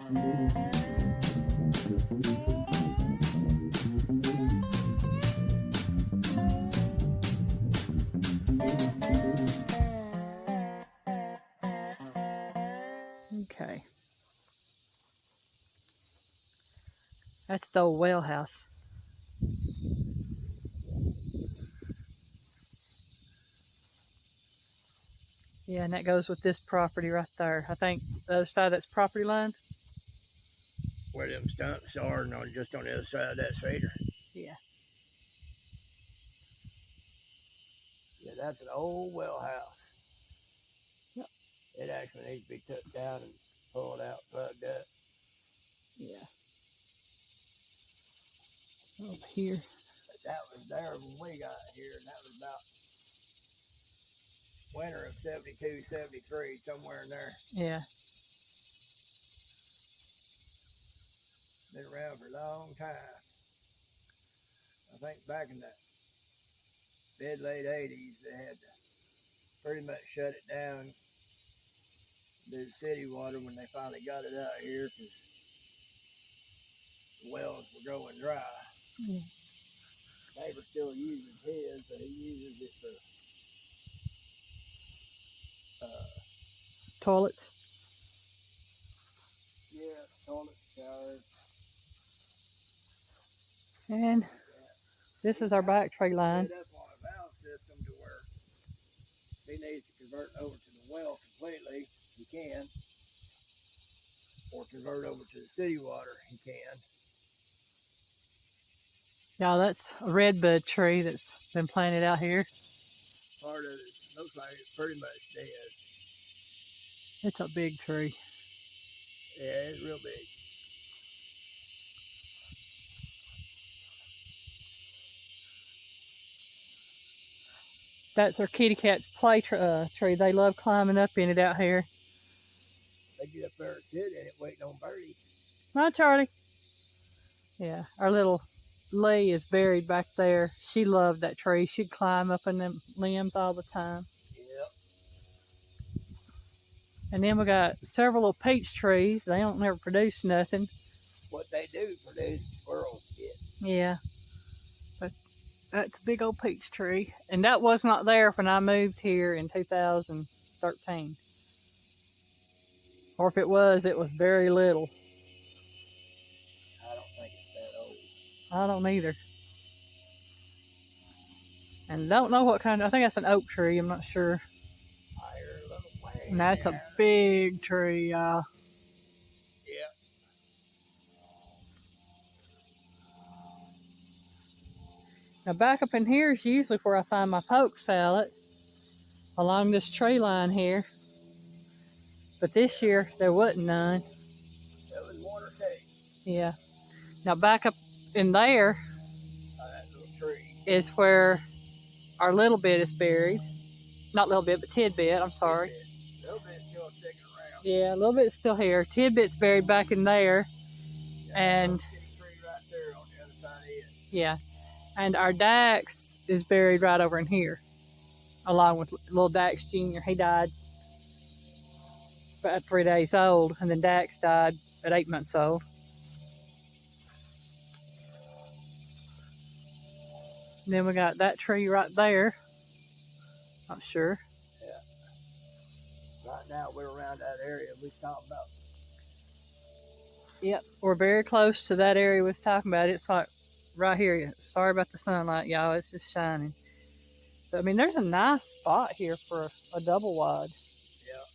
Okay. That's the old well house. Yeah, and that goes with this property right there. I think the other side of that's property line. Where them stumps are, no, just on the other side of that cedar. Yeah. Yeah, that's an old well house. Yep. It actually needs to be took down and pulled out, plugged up. Yeah. Up here. But that was there when we got here, and that was about winter of 72, 73, somewhere in there. Yeah. Been around for a long time. I think back in the mid-late 80s, they had to pretty much shut it down, do city water when they finally got it out here, because the wells were going dry. Yeah. Neighbor still uses his, but he uses it for Toilets. yeah, toilet, shower. And this is our back tree line. Set up on a valve system to where if he needs to convert over to the well completely, he can. Or convert over to the city water, he can. Now that's a redbud tree that's been planted out here. Part of it looks like it's pretty much dead. It's a big tree. Yeah, it's real big. That's our kitty cat's play tree. They love climbing up in it out here. They get up there and sit in it waiting on birdies. Right, Charlie? Yeah, our little Lee is buried back there. She loved that tree. She'd climb up in them limbs all the time. Yep. And then we got several little peach trees. They don't never produce nothing. What they do produce, squirrels get. Yeah. But that's a big old peach tree. And that was not there when I moved here in 2013. Or if it was very little. I don't think it's that old. I don't either. And don't know what kind of, I think that's an oak tree, I'm not sure. Higher, a little way. And that's a big tree, y'all. Yep. Now back up in here is usually where I find my poke salad, along this tree line here. But this year there wasn't none. There was one or two. Yeah. Now back up in there That little tree is where our little bit is buried. Not little bit, but tidbit, I'm sorry. A little bit still sticking around. Yeah, a little bit's still here. Tidbit's buried back in there. Yeah, And tree right there on the other side of it. yeah. And our Dax is buried right over in here, along with little Dax Jr. He died at 3 days old, and then Dax died at 8 months old. And then we got that tree right there. Not sure. Yeah. Right now we're around that area we talking about. Yep, we're very close to that area we was talking about. It's like right here. Sorry about the sunlight, y'all. It's just shining. But I mean, there's a nice spot here for a double wide. Yeah.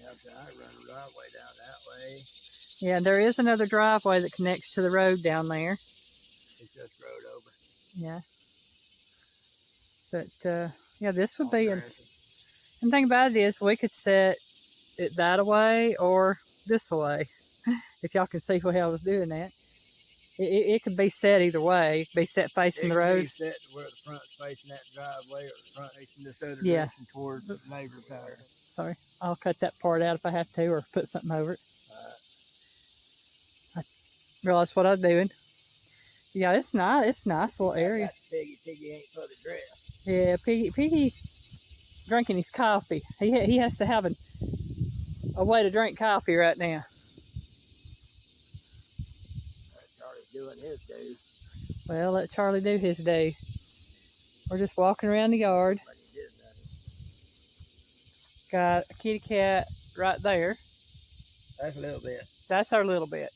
Yeah, so I run a driveway down that way. Yeah, there is another driveway that connects to the road down there. It's just road over. Yeah. But, yeah, this would be... And the thing about it is, we could set it that way or this way. If y'all can see how I was doing that. It could be set either way. It could be set facing the road. It could be set to where the front's facing that driveway or the front facing this other Yeah. direction towards the neighbor's house. Sorry. I'll cut that part out if I have to, or put something over it. I realized what I was doing. Yeah, it's nice. It's a nice little area. Piggy ain't for the dress. Yeah, Piggy drinking his coffee. He has to have a a way to drink coffee right now. Charlie's doing his due. Well, let Charlie do his due. We're just walking around the yard. But he did nothing. Got a kitty cat right there. That's a little bit. That's our little bit.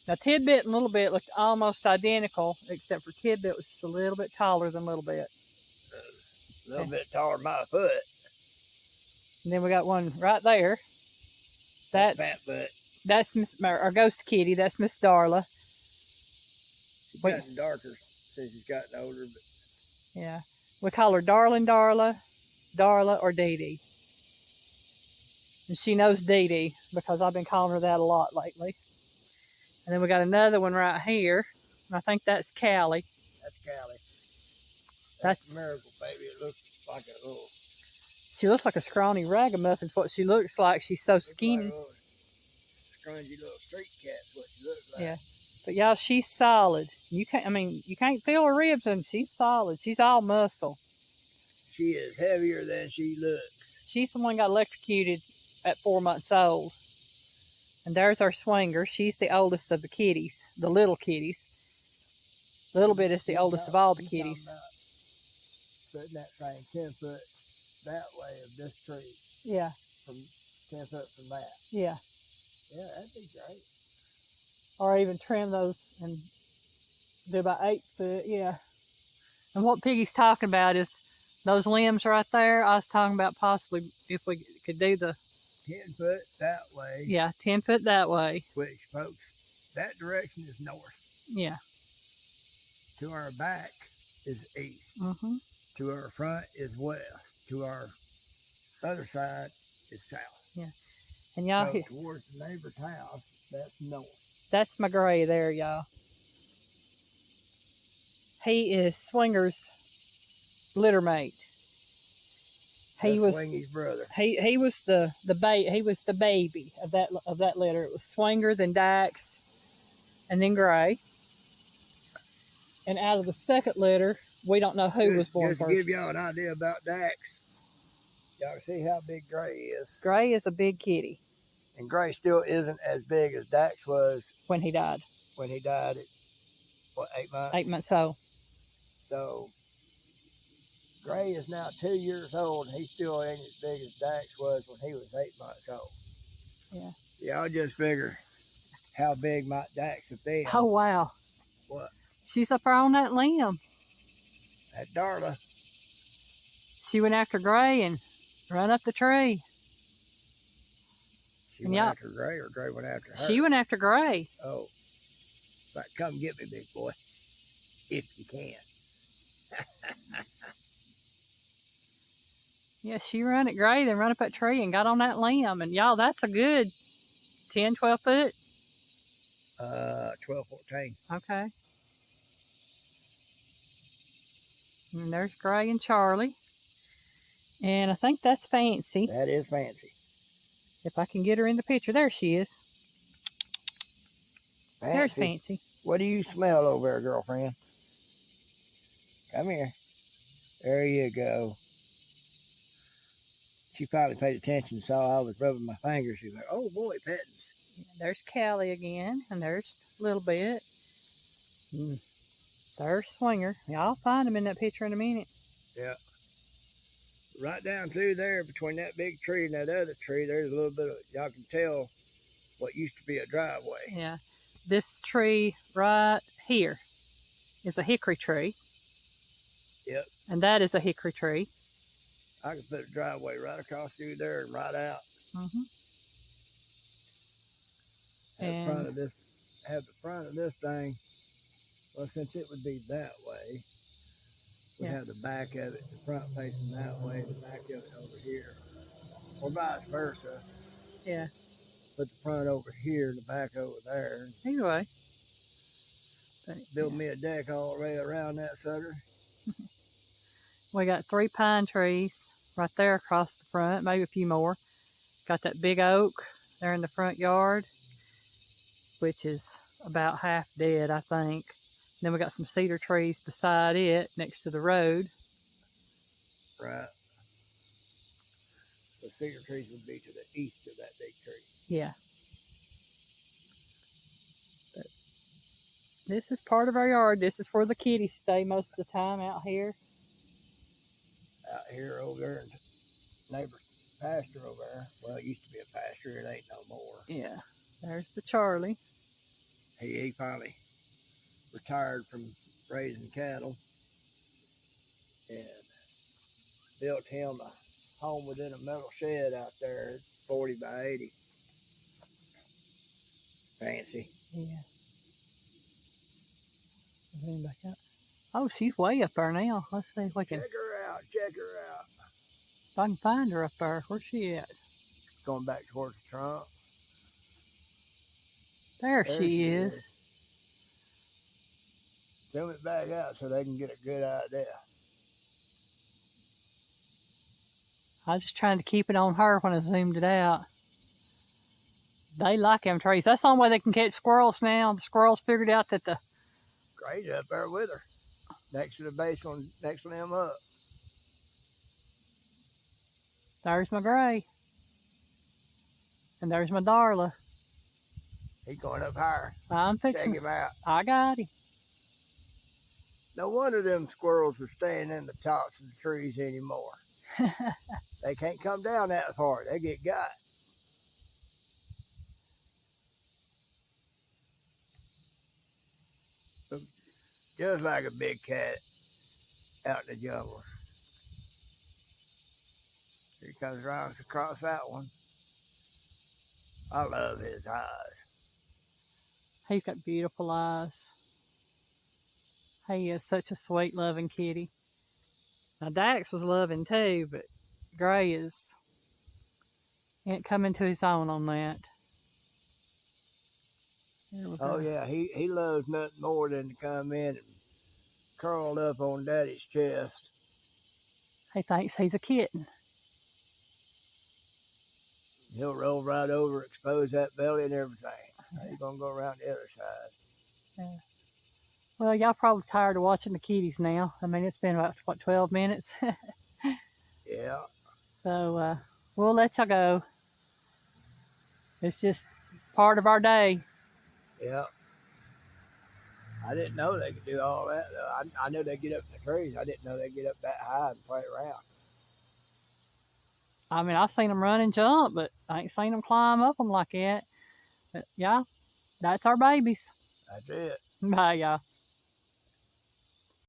Now, Tidbit and Little Bit looked almost identical, except for Tidbit was just a little bit taller than Little Bit. A little bit taller than my foot. And then we got one right there. That's fat foot. That's Miss, our ghost kitty. That's Miss Darla. She's gotten darker since she's gotten older. But yeah. We call her Darling Darla, or Dee Dee. And she knows Dee Dee because I've been calling her that a lot lately. And then we got another one right here. And I think that's Callie. That's Callie. That's Miracle Baby. It looks like a little... She looks like a scrawny ragamuffin. Is what she looks like. She's so skinny. Like a scrungy little street cat is what she looks like. Yeah. But y'all, she's solid. You can't feel her ribs, and she's solid. She's all muscle. She is heavier than she looks. She's the one got electrocuted at 4 months old. And there's our swinger. She's the oldest of the kitties, the little kitties. Little Bit is the oldest of all the kitties. Putting that thing 10 foot that way of this tree. Yeah. From 10 foot from that. Yeah. Yeah, that'd be great. Or even trim those and do about 8 foot. Yeah. And what Piggy's talking about is those limbs right there. I was talking about possibly if we could do the 10 foot that way. Yeah, 10 foot that way. Which, folks, that direction is north. Yeah. To our back is east. Mm-hmm. To our front is west. To our other side is south. Yeah. And y'all, so towards the neighbor's house, that's north. That's my gray there, y'all. He is Swinger's litter mate. He was Swingy's brother. He was the baby of that litter. It was Swinger, then Dax, and then Gray. And out of the second litter, we don't know who was born first. first. To give y'all an idea about Dax, y'all can see how big Gray is. Gray is a big kitty. And Gray still isn't as big as Dax was when he died. When he died at, what, 8 months? 8 months old. So, Gray is now 2 years old, and he still ain't as big as Dax was when he was 8 months old. Yeah. Y'all just figure how big my Dax have been. Oh, wow. What? She's up there on that limb. That Darla. She went after Gray and run up the tree. She went after Gray, or Gray went after her? She went after Gray. Oh. Like, come get me, big boy. If you can. Yeah, she ran at Gray, then run up that tree and got on that limb. And y'all, that's a good 10, 12 foot? 12, 14. Okay. And there's Gray and Charlie. And I think that's Fancy. That is Fancy. If I can get her in the picture. There she is. Fancy. There's Fancy. What do you smell over there, girlfriend? Come here. There you go. She probably paid attention, saw I was rubbing my fingers. She was like, oh boy, Piddles. There's Callie again, and there's Little Bit. And there's Swinger. Y'all find him in that picture in a minute. Yeah. Right down through there, between that big tree and that other tree, there's a little bit of, y'all can tell what used to be a driveway. Yeah. This tree right here is a hickory tree. Yep. And that is a hickory tree. I could put a driveway right across through there and right out. Mm-hmm. Have the front of this thing. Well, since it would be that way, we have the back of it, the front facing that way, the back of it over here, or vice versa. Yeah. Put the front over here and the back over there. Either way. Build me a deck all the way around that sucker. We got 3 pine trees right there across the front, maybe a few more. Got that big oak there in the front yard, which is about half dead, I think. Then we got some cedar trees beside it, next to the road. Right. The cedar trees would be to the east of that big Yeah. But this is part of our yard. This is where the kitties stay most of the time, out here. Out here over there in neighbor's pasture over there. Well, it used to be a pasture. It ain't no more. Yeah. There's the Charlie. He finally retired from raising cattle and built him a home within a metal shed out there. It's 40 by 80. Fancy. Yeah. Back up. Oh, she's way up there now. Let's see if we can. Check her out. Check her out. If I can find her up there. Where's she at? Going back towards the trunk. There she is. Zoom it back out so they can get a good idea. I was just trying to keep it on her when I zoomed it out. They like them trees. That's the only way they can catch squirrels now. The squirrels figured out that the... Gray's up there with her. Next to the base one, next to them up. There's my Gray. And there's my Darla. He's going up higher. I'm fixing... Check him out. I got him. No wonder them squirrels are staying in the tops of the trees anymore. They can't come down that far. They get got. Just like a big cat out in the jungle. Here he comes around across that one. I love his eyes. He's got beautiful eyes. He is such a sweet, loving kitty. Now, Dax was loving too, but Gray ain't coming to his own on that. Oh, yeah, he loves nothing more than to come in and curl up on Daddy's chest. He thinks he's a kitten. He'll roll right over, expose that belly and everything. He's going to go around the other side. Yeah. Well, y'all probably tired of watching the kitties now. I mean, it's been about, what, 12 minutes? Yeah. So, we'll let y'all go. It's just part of our day. Yeah. I didn't know they could do all that, though. I knew they'd get up in the trees. I didn't know they'd get up that high and play around. I mean, I've seen them run and jump, but I ain't seen them climb up them like that. But, yeah, that's our babies. That's it. Bye, y'all.